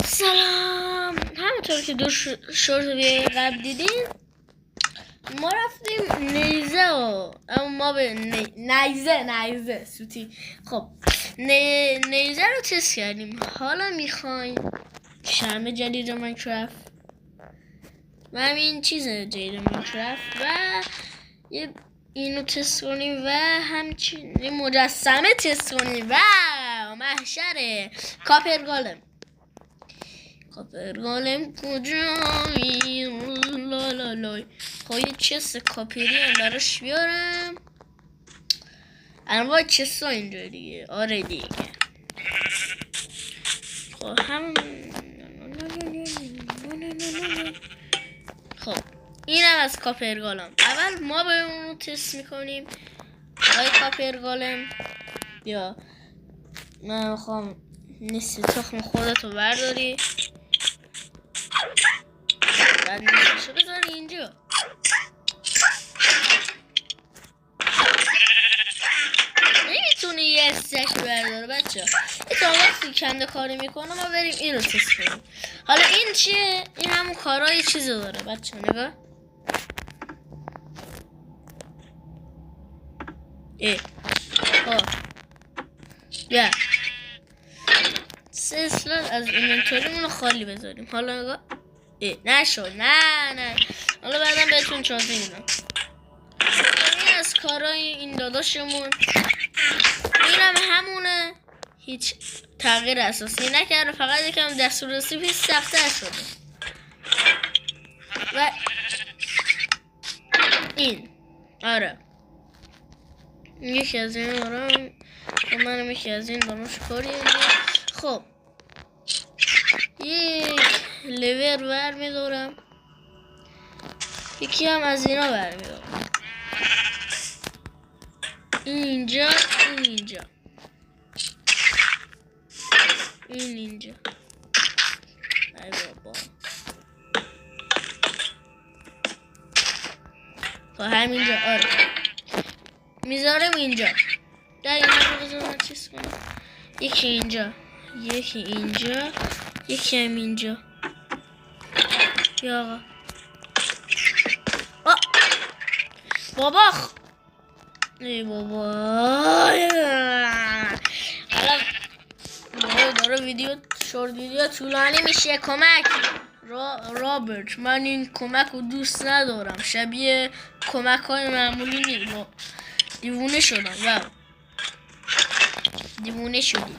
سلام. همونطور که دو شورت ویدیو قبل دیدین ما رفتیم نیزه اما ما به نیزه سوتی. خب نیزه رو تست کردیم. حالا میخوایم شرم جدید ماینکرافت و همین چیز جدید ماینکرافت و اینو تست کنیم و همچنین مجسمه تست کنیم و محشر کاپرگالم کجایی لالالای. خب یه چست کاپری هم براش بیارم. انواع چست ها اینجا دیگه. آره دیگه. خب هم خب اینم از کاپرگالم. اول ما به اونو تست میکنیم. آقای کاپرگالم بیا، من میخوام نصف تخم خودتو برداری بعد نصفشو بذاری اینجا. نمیتونی یه استک برداره بچه. این تا وقتی کنده کاری میکنه ما بریم این رو تست کنیم. حالا این چیه؟ این همون کارهای چیزو داره بچه. نگاه بیا سه اسلات از اینونتوریمون رو خالی بذاریم. حالا نگاه نشد. نه حالا بعدم بهتون چازه میدم. این از کارهای این داداشمون. اینم همونه، هیچ تغییر اساسی نکرده، فقط یکم دسترسی پیش سخت‌تر شده. و این آره یکی از این آرام و منم یکی از این دانوش کاری. خب یک لیور بر میدارم، یکی هم از اینا بر میدارم. اینجا اینجا ای بابا. خب همینجا آره میذارم اینجا. در اینجا بذارم چیز کنم. یکی اینجا یکی هم اینجا. یا آقا بابا ای بابا حالا داره شورت ویدیو طولانی میشه. کمک رابرت، من این کمک رو دوست ندارم. شبیه کمک های معمولی نیست. دیوونه شدم. واو دیوونه شدی